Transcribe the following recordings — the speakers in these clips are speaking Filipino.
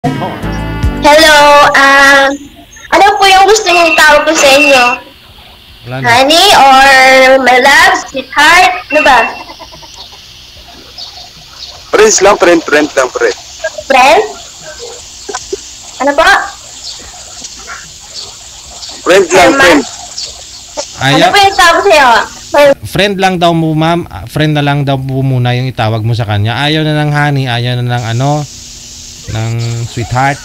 Hello, ano po yung gusto niyong tawag ko sa inyo? Wala na. Honey or my love, sweetheart? Ano ba? Friends lang, friend lang, friend. Friend? Ano po? Friend lang, friend. Ano Ayaw, po yung tawag ko sa iyo? friend lang daw mo, ma'am. Friend na lang daw po muna yung itawag mo sa kanya. Ayaw na ng honey, ayaw na ng ng sweetheart.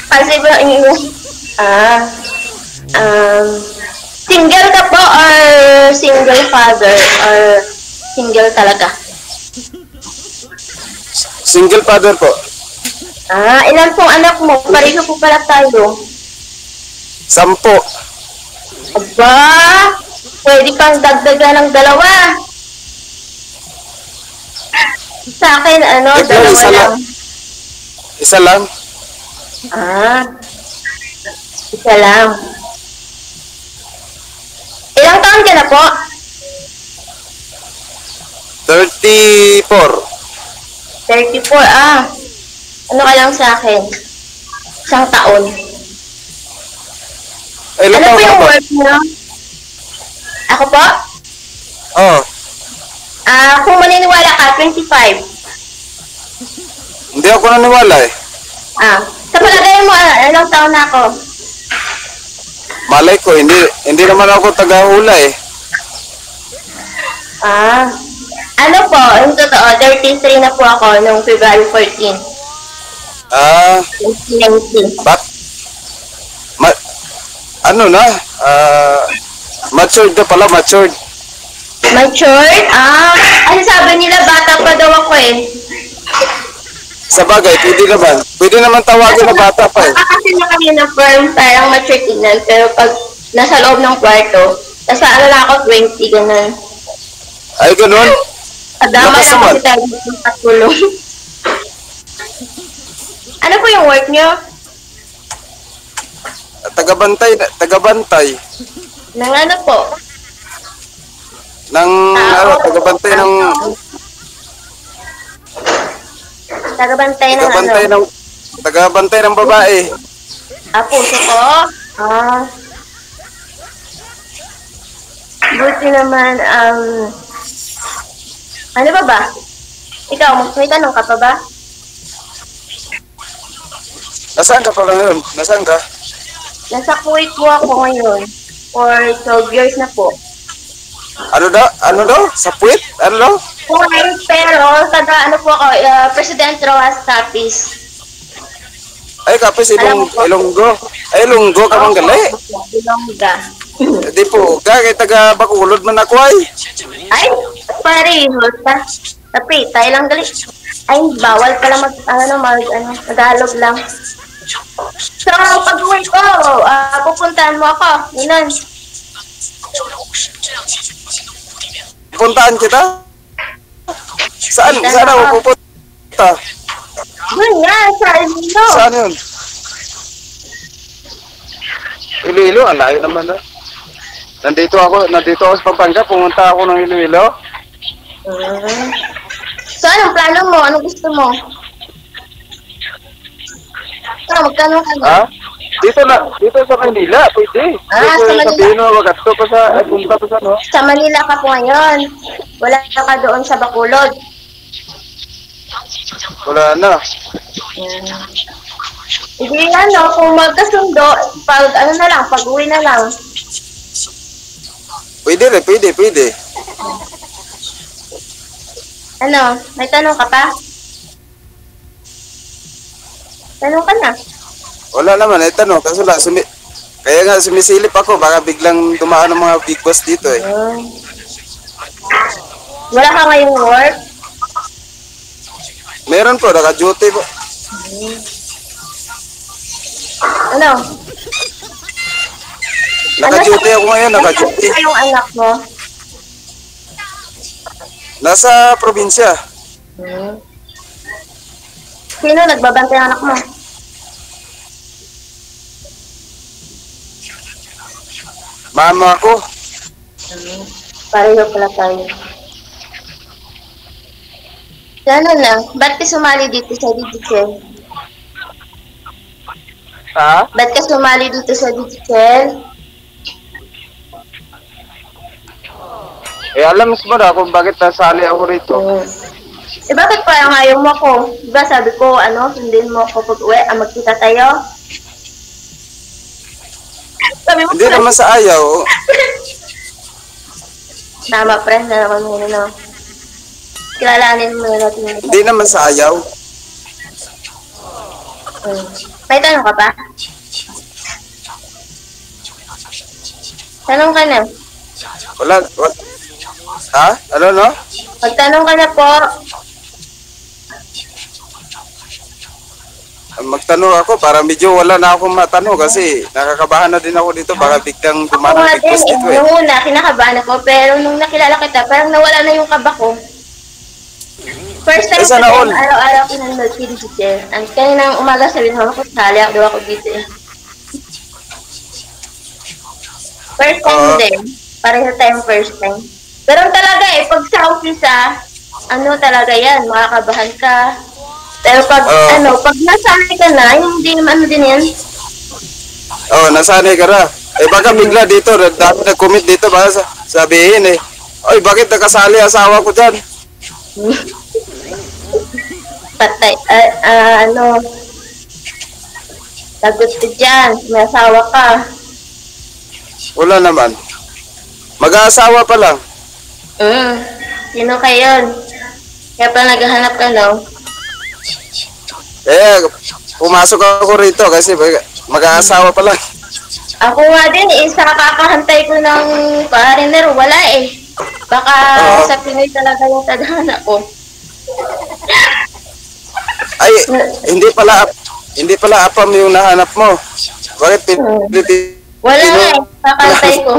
Kasi po, single ka po or single father or single talaga? Single father po. Ilan pong anak mo? Pareho po pala tayo. 10. Aba, pwede pang dagdagan ng dalawa. Sa akin, dalawa Isa lang. lang. Isa lang. Isa lang. Ilang taon ka na po? 34. 34, ano ka lang sa akin? Isang taon. Ilan Ano taon po ka yung ba? work mo? Ako po? Oo. Kung maniniwala ka, 25. Hindi ako naniwala eh. Sa palagay mo, ilang taon na ako? Malay ko, hindi naman ako taga-hula eh. Ano po, yung totoo, 33 na po ako noong February 14, Ah, 2019. ano na? Matured na pala, matured. Matured? Ano sabi nila, bata pa daw ako eh. Sa bagay, pwede naman. Pwede naman tawagin na bata pa eh. Kasi na kami na firm, parang mature tignan, pero pag nasa loob ng kwarto, nasa na ako, 20, ganun. Ay, ganun. Adama Lakas lang naman. kasi tayo ng patulong. Ano po yung work nyo? Tagabantay. Nang ano po? Tagabantay ng Tagabantay ng ano? tagabantay ng babae. Puso ko? Buti naman, ano ba? Ikaw, may tanong ka pa ba? Nasaan ka pala ngayon? Nasaan ka? Nasa Kuwait po ako ngayon. For 12 years na po. Ano daw? Sa puwit? Ano daw? Kuwait, pero ano po ako, President Roas Tapis. Ay, kapis Alam mo po. Ilonggo. Ay, Ilonggo ka mang gali. Ilongga. Di po, kaya taga Bacolod man ako ay. Ay, parehos pa. Tapi, tayo lang gali. Ay, bawal pala Tagalog lang. So, pag-uwi ko, pupuntahan mo ako. Ganun. Puntaan kita? Saan ako pupunta? Yun nga, sa Iloilo. Saan yun? Iloilo, ang layo naman na. Nandito ako sa Pampanga, pumunta ako ng Iloilo. So, anong plano mo? Anong gusto mo? Magkano ka ba? Ha? Dito sa Manila, pwede. Sa Manila. Sabihin mo, wagato pa punta pa sa no? Sa Manila ka po ngayon. Wala ka doon sa Bacolod. Wala na. Hindi kung magkasundo, pag-uwi na lang. Pwede rin, pwede. May tanong ka pa? Tanong ka na. Wala naman, tanong. Kaso lang, kaya nga sumisilip ako, baka biglang dumaan ng mga big boss dito eh. Wala ka ngayong work? Meron po, naka-duty po. Naka-duty ako ngayon, naka-duty. Ano yung anak mo? Nasa probinsya. Sino nagbabantay ang anak mo? Mama ko. Pareho pala tayo. Ano na, ba't ka sumali dito sa Digicel? Ha? Ba't ka sumali dito sa Digicel? Alam mo na kung bakit nasali ako rito. Bakit parang ayaw mo ako? Diba sabi ko, sundin mo ako pag-uwi, magkita tayo? Sabi mo, Hindi naman sa ayaw. tama, friend, na naman muna, no? Kilalanin mo na natin. Hindi naman sa ayaw. May tanong ka pa? Tanong ka na. Wala. Ha? Ano, no? Magtanong ka na po. Magtanong ako para medyo wala na akong matanong kasi nakakabahan na din ako dito. Baka biglang Ako dumaan nga ang big boss din, dito eh. nung una, kinakabahan ako, pero nung nakilala kita, parang nawala na yung kaba ko. First time Eh, sana ko all. din, araw-araw pinanood si Digital. Ang kaninang umaga sabihin mo, ako sali ako, daw ako dito eh. First time din. Pareho tayong first time. Pero talaga eh, pag sa umpisa, talaga yan, makakabahan ka. Pero pag, pag nasanay ka na, hindi naman din yan. Nasanay ka na. Eh baka bigla dito, dati nag-commit dito, baka sabihin eh, oy, bakit nakasali asawa ko dyan? Patay, lagot ka dyan, may asawa ka. Wala naman. Mag-aasawa pa lang. Sino kayo? Kaya pa naghahanap ka, no? Eh, pumasok ako rito kasi mag-aasawa pa lang. Ako nga din, isa kakahantay ko ng foreigner, wala eh. Baka sa Pinoy talaga yung tadhana ko. Ay, hindi pala apam yung nahanap mo. Bakit Pilipino? Wala nga eh, kakantay ko.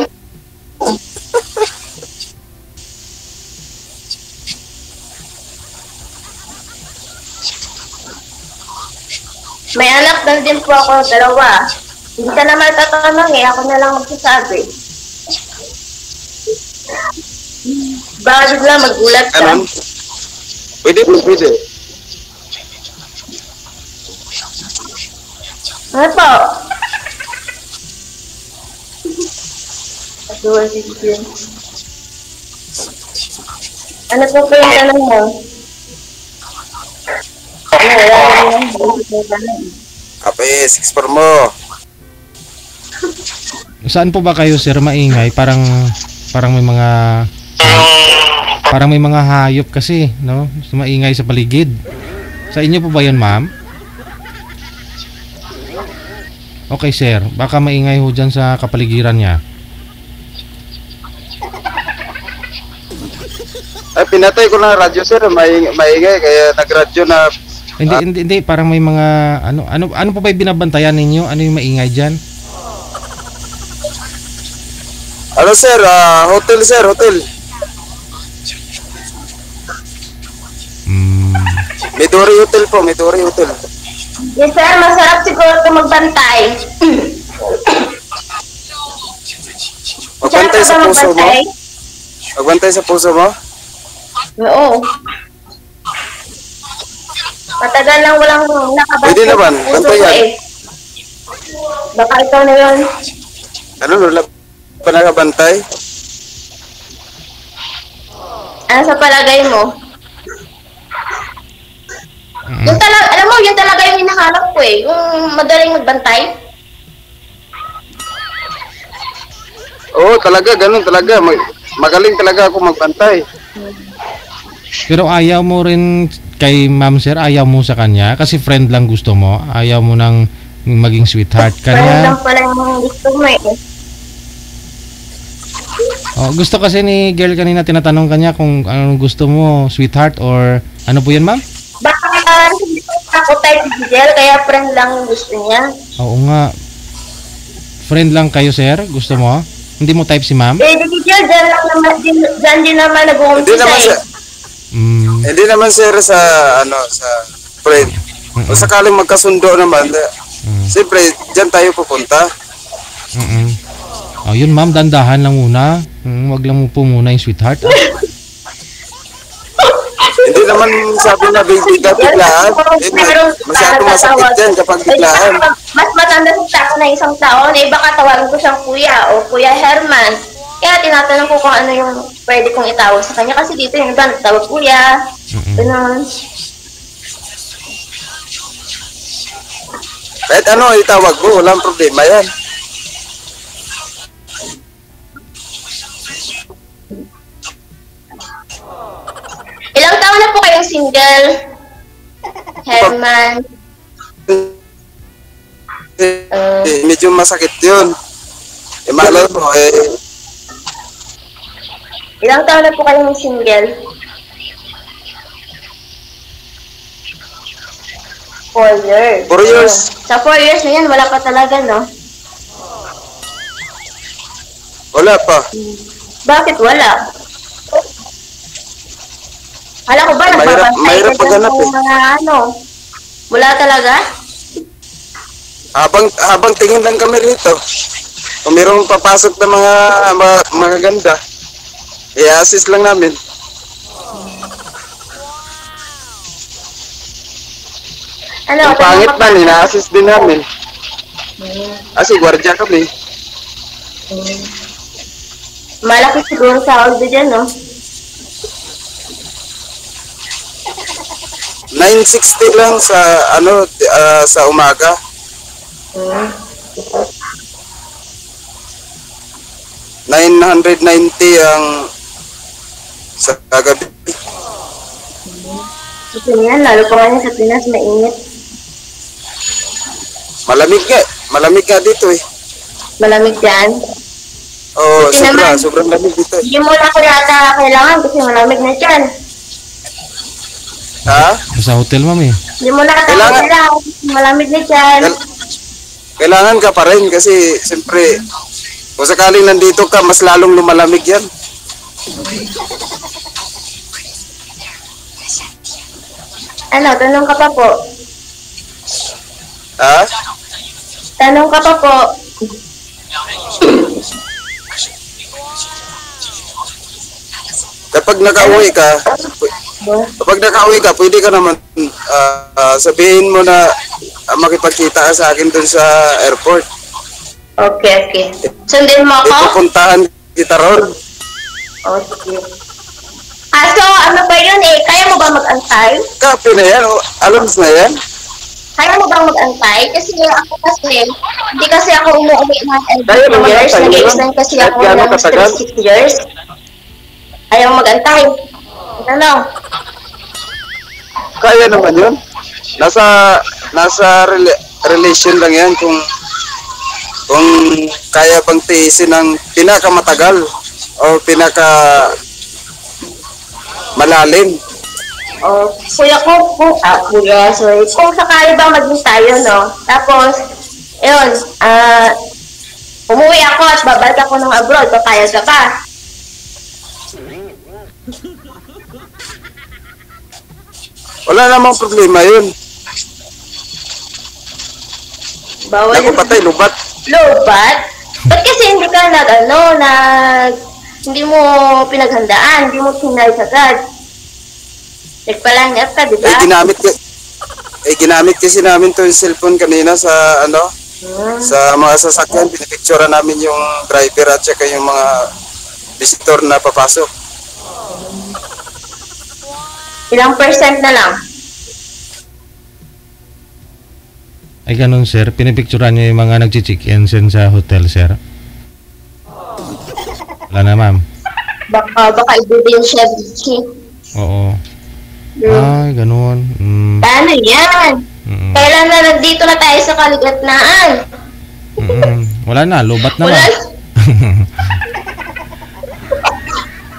May anak na din po ako, 2. Hindi ka naman tatanong eh, ako na lang magsasabi. Baka bigla magulat ka. Ano? Pwede. Ano po? Aduan si Jim. Ano po yung tanong mo? Kape, 6 mo. Saan po ba kayo, sir, maingay? Parang may mga hayop kasi, no? Maingay sa paligid. Sa inyo po ba 'yan, ma'am? Okay, sir. Baka maingay ho dyan sa kapaligiran niya. Ay, pinatay ko na radyo, sir. Maingay, kaya nagradyo na. Hindi. Parang may mga, ano po ba yung binabantayan ninyo? Ano yung maingay dyan? Ano, sir? Hotel, sir. Hotel. Midori Hotel po. Midori Hotel. Yes sir, masarap siguro ito magbantay. Magbantay sa puso mo? Magbantay sa puso mo? Oo. Matagal lang walang nakabantay. Pwede naman, bantayan. Baka ikaw na yun. Ano, wala pa nakabantay? Ano sa palagay mo? Yung talaga, alam mo, yun talaga yung hinahanap ko eh. Yung madaling magbantay. Oo, talaga, ganun talaga. Magaling talaga ako magbantay. Pero ayaw mo rin kay ma'am, sir, ayaw mo sa kanya kasi friend lang gusto mo. Ayaw mo nang maging sweetheart Parang kanya. lang pala yung gusto mo eh. Gusto kasi ni girl kanina, tinatanong kanya kung anong gusto mo, sweetheart or ano po yan, ma'am? Baka hindi ako type si Gel, kaya friend lang yung gusto niya. Oo nga. Friend lang kayo, sir? Gusto mo? Hindi mo type si ma'am? Eh, di Gel, dyan din naman Hindi nag-uumpisa naman eh. siya. Hindi naman sir sa friend. O sakaling magkasundo naman, siyempre diyan tayo pupunta. Yun ma'am, dandahan lang muna. Wag lang mo po muna yung sweetheart. Hindi naman naman sabi na biglaan. Masyado masakit yan kapag biglaan. Mas matanda sa ako na isang taon, baka tawagan ko siyang kuya o Kuya Herman. Kaya tinatanong ko kung ano yung pwede kong itawag sa kanya. Kasi dito yung iba, nagtawag kuya. Ganun. Kahit ano itawag mo, walang problema yan. Ilang taon na po kayong single? Herman? Medyo masakit yun. Malay mo Ilang taon na po kayong single? 4 years. 4 years. Sa 4 years na yan, wala pa talaga, no? Wala pa. Bakit wala? Hala ko ba, mahirap paghanap mga ano? Wala talaga? Habang tingin lang kami rito. Kung mayroong papasok na mga ganda, i-assist lang namin. Ano, kung pangit man, ina-assist din namin. Kasi gwardiya kami. Malaki siguro sa audio dyan, no? 960 lang sa sa umaga. 990 ang sa gabi. Kasi yan, lalo pa nga sa Pinas, mainit. Malamig nga dito eh. Malamig dyan? Oo, sobrang lamig dito eh. Hindi mo na ko yata kailangan kasi malamig na dyan. Ha? Sa hotel, ma'am eh. Hindi mo na kailangan malamig na dyan. Kailangan ka pa rin kasi siyempre kung sakaling nandito ka, mas lalong lumalamig yan. Ano, tanong ka pa po. Ha? Tanong ka pa po. Kapag nakauwi ka, pwede ka naman sabihin mo na makipagkita ka sa akin dun sa airport. Okay. Sundin mo ako? Ipupuntahan kita ron. Okay. So ano ba yun Kaya mo ba mag-antay? Kape na yan, alams na yan. Kaya mo bang mag-antay? Kasi hindi kasi ako umuwi ng every 2 years. Nag-extend kasi ako ng 6 years. Ayaw mag-antay. Ano? Kaya naman yun. Nasa relation lang yan kung kaya bang tiisin ng pinakamatagal o malalim. Kuya, sorry. Kung sakali bang maging tayo, no? Tapos, umuwi ako at babalik ako ng abroad, papayag ka pa. Wala namang problema yun. Bawal Naku patay, lubat. Lubat? Ba't kasi hindi ka hindi mo pinaghandaan, hindi mo pinayos agad? Nagpalangat ka, di ba? Ginamit kasi namin to yung cellphone kanina sa sa mga sasakyan. Pinipicturean namin yung driver at saka yung mga visitor na papasok. Ilang percent na lang? Ay ganun sir, pinipicturean niyo yung mga nag-check-in sa hotel sir? Wala na ma'am. Baka ebidensya, Vicky. Oo. Ay, ganun. Paano yan? Kailan na nandito na tayo sa kaligatnaan? Wala na, lobat na.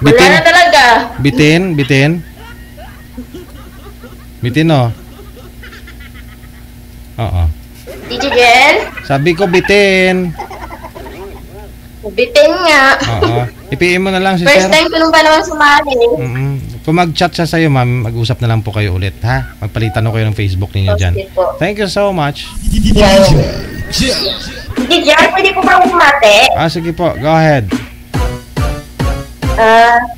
Wala na talaga. Bitin oh. Oo. DJ Jen? Sabi ko bitin. Bitin nga. Oo. I-PM mo na lang si First sir. time ko nung pa naman sumali. Kung mag-chat siya sa'yo, ma'am, mag-usap na lang po kayo ulit, ha? Magpalitan ko kayo ng Facebook ninyo dyan. Po. Thank you so much. DJ Jen, pwede ko bang umate? Sige po, go ahead.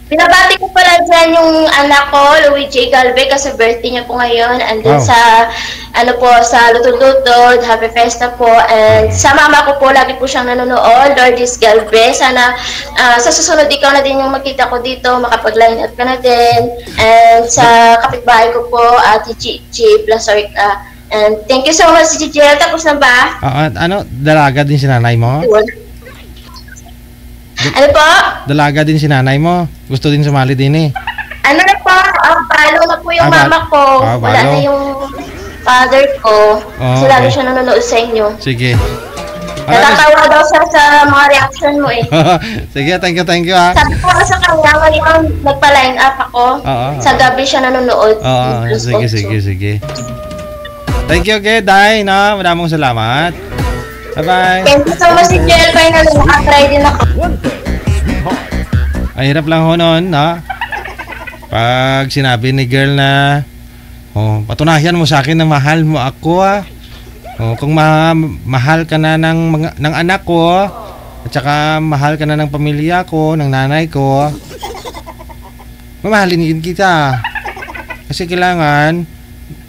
Binabati ko pala dyan yung anak ko, Luigi Galvez, kasi birthday niya po ngayon. And then Wow. sa Lutod-Lutod, happy festa po. And sa mama ko po, lagi po siyang nanonood, Lourdes Galvez. Sana sa susunod ikaw na din yung makita ko dito, makapag-line up ka na din. And sa kapitbahay ko po, Ate Gigi Blasorica. And thank you so much, Gigi. Tapos na ba? Ano, dalaga din si nanay mo? Ano po? Dalaga din si nanay mo? Gusto din sumali din eh. Ano na po? Palo na po yung mama ko. Wala balo. na yung father ko. Kasi Okay. lagi siya nanonood sa inyo. Sige. Natatawa daw siya sa mga reaction mo eh. Sige, thank you ha. Sabi ko sa kanya, ngayon nagpa-line up ako. Oo. Sa gabi siya nanonood. Oo, sige. Thank you, okay, Day, no? Maraming salamat. Bye-bye. Thank you so much, si Jel. Finally, nakatry din ako. Ang hirap lang ho noon, no? Pag sinabi ni girl na, patunayan mo sa akin na mahal mo ako, ah. Kung mahal ka na ng anak ko, at saka mahal ka na ng pamilya ko, ng nanay ko, mamahalin kita. Kasi kailangan,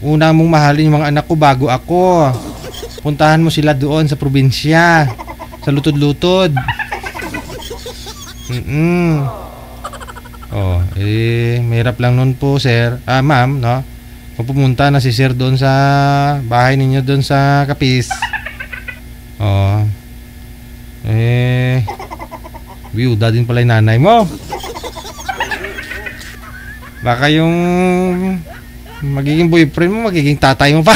una mong mahalin yung mga anak ko bago ako. Puntahan mo sila doon sa probinsya, sa lutod-lutod. Mahirap lang nun po, sir. Ma'am, no? Pumunta na si sir doon sa bahay ninyo doon sa Capiz. Biyuda din pala yung nanay mo. Baka yung magiging boyfriend mo, magiging tatay mo pa.